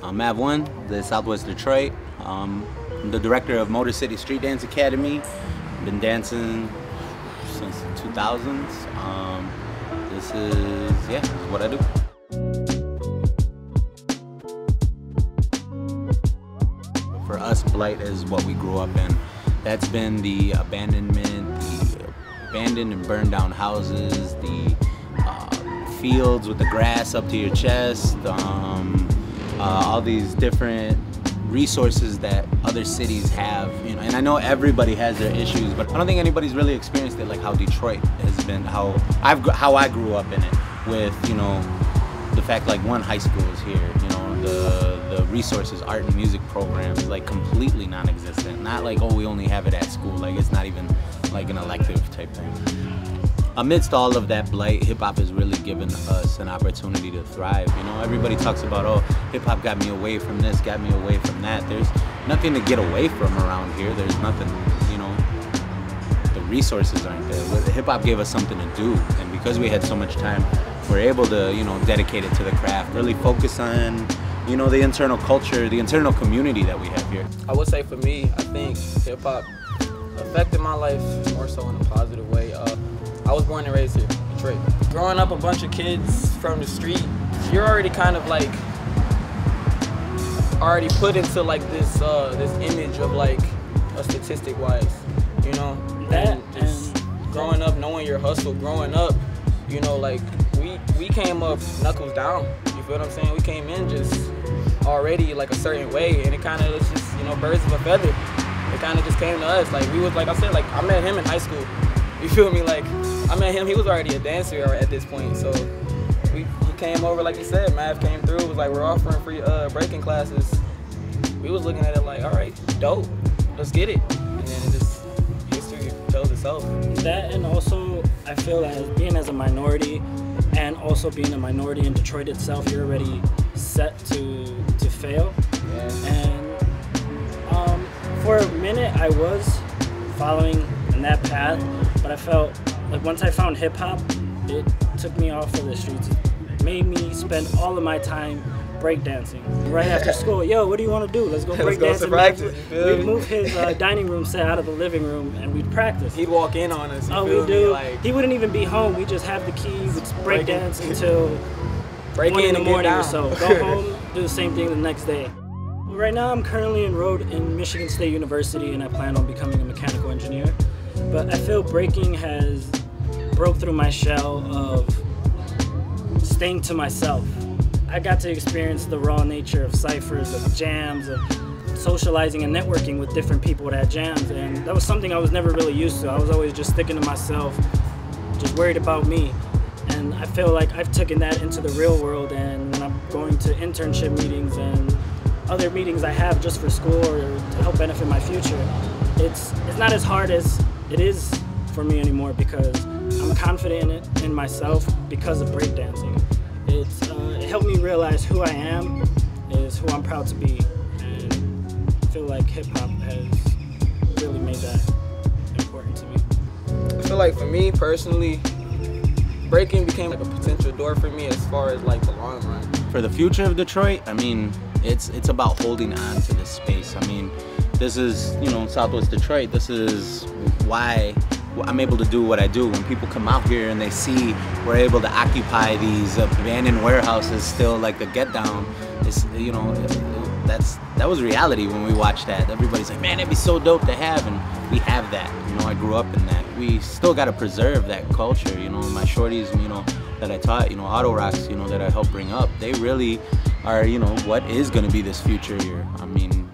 I'm Mav1, the Southwest Detroit. I'm the director of Motor City Street Dance Academy. Been dancing since the 2000s. This is what I do. For us, blight is what we grew up in. That's been the abandonment, the abandoned and burned down houses, the fields with the grass up to your chest, all these different resources that other cities have, you know. And I know everybody has their issues, but I don't think anybody's really experienced it like how Detroit has been, how I grew up in it, with, you know, the fact like one high school is here, you know, the resources, art and music programs, like completely non-existent. Not like, oh, we only have it at school, like it's not even like an elective type thing. Amidst all of that blight, hip-hop has really given us an opportunity to thrive. You know, everybody talks about, oh, hip-hop got me away from this, got me away from that. There's nothing to get away from around here. There's nothing, you know, the resources aren't there. Hip-hop gave us something to do, and because we had so much time, we're able to, you know, dedicate it to the craft, really focus on, you know, the internal culture, the internal community that we have here. I would say for me, I think hip-hop affected my life more so in a positive way. I was born and raised here, Detroit. Growing up a bunch of kids from the street, you're already kind of like, already put into like this this image of like a statistic wise, you know? And just growing up, knowing your hustle, growing up, you know, like we came up knuckles down, you feel what I'm saying? We came in just already like a certain way, and it kind of was just, you know, birds of a feather. It kind of just came to us. Like we was, like I said, like I met him in high school. You feel me? Like, I met him, he was already a dancer at this point, so he came over, like you said, Mav came through, was like, we're offering free breaking classes. We was looking at it like, all right, dope, let's get it. And then it just, history tells itself. That, and also, I feel as being as a minority, and also being a minority in Detroit itself, you're already set to fail. Yeah. And for a minute, I was following in that path, but I felt like once I found hip-hop, it took me off of the streets. It made me spend all of my time breakdancing. Right after school, yo, what do you want to do? Let's go breakdancing. We'd move his dining room set out of the living room and we'd practice. He'd walk in on us. Oh, we do. Like, he wouldn't even be home. We'd just have the key, we'd breakdance until 1 in the morning or so. Go home, do the same thing the next day. Right now, I'm currently enrolled in Michigan State University and I plan on becoming a mechanical engineer. But I feel breaking has broke through my shell of staying to myself. I got to experience the raw nature of ciphers, of jams, of socializing and networking with different people at jams, and that was something I was never really used to. I was always just sticking to myself, just worried about me. And I feel like I've taken that into the real world, and when I'm going to internship meetings and other meetings I have just for school or to help benefit my future, it's not as hard as it is for me anymore because I'm confident in myself because of breakdancing. It helped me realize who I am is who I'm proud to be, and I feel like hip-hop has really made that important to me. I feel like for me personally, breaking became like a potential door for me as far as like the long run. For the future of Detroit, I mean, it's about holding on to this space. I mean, this is, you know, Southwest Detroit. This is why I'm able to do what I do. When people come out here and they see we're able to occupy these abandoned warehouses still like the get down, it's, you know, that was reality when we watched that. Everybody's like, man, it'd be so dope to have, and we have that. You know, I grew up in that. We still got to preserve that culture. You know, my shorties, you know, that I taught, you know, auto rocks, you know, that I helped bring up, they really are, you know, what is going to be this future here. I mean,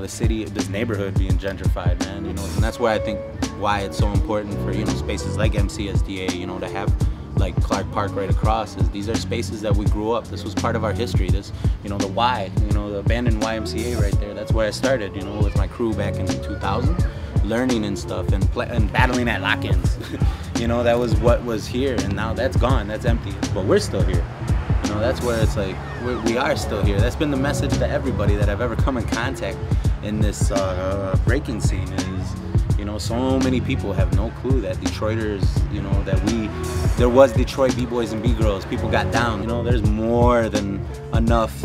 the city, this neighborhood being gentrified, man, you know, and that's why I think why it's so important for, you know, spaces like MCSDA, you know, to have like Clark Park right across, is these are spaces that we grew up. This was part of our history. This, you know, the Y, you know, the abandoned YMCA right there, that's where I started, you know, with my crew back in 2000, learning and stuff and battling at lock-ins. You know, that was what was here, and now that's gone, that's empty, but we're still here. You know, that's where it's like, we are still here. That's been the message to everybody that I've ever come in contact in this breaking scene is, You know, so many people have no clue that Detroiters, you know, there was Detroit B-boys and B-girls. People got down. You know, there's more than enough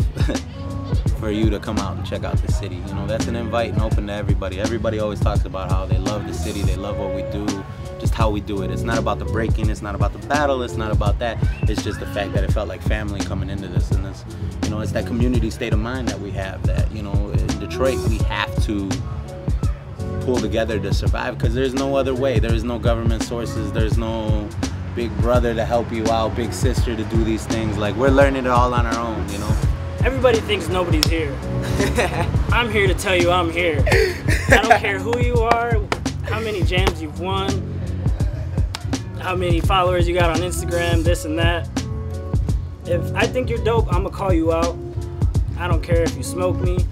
for you to come out and check out the city. You know, that's an invite and open to everybody. Everybody always talks about how they love the city, they love what we do, just how we do it. It's not about the breaking, it's not about the battle, it's not about that. It's just the fact that it felt like family coming into this, and this, you know, it's that community state of mind that we have, that, you know, in Detroit we have to pull together to survive, because there's no other way. There's no government sources, there's no big brother to help you out, big sister to do these things. Like, we're learning it all on our own, you know. Everybody thinks nobody's here. I'm here to tell you I'm here. I don't care who you are, how many jams you've won, how many followers you got on Instagram, this and that. If I think you're dope, I'm gonna call you out. I don't care if you smoke me.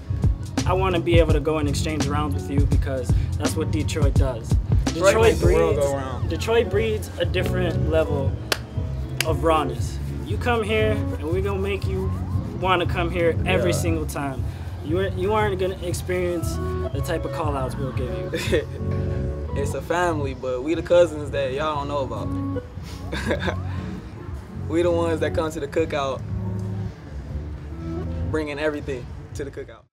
I want to be able to go and exchange rounds with you, because that's what Detroit does. Detroit breeds a different level of rawness. You come here and we're gonna make you want to come here every single time. You aren't gonna experience the type of call outs we'll give you. It's a family, but we the cousins that y'all don't know about. We the ones that come to the cookout, bringing everything to the cookout.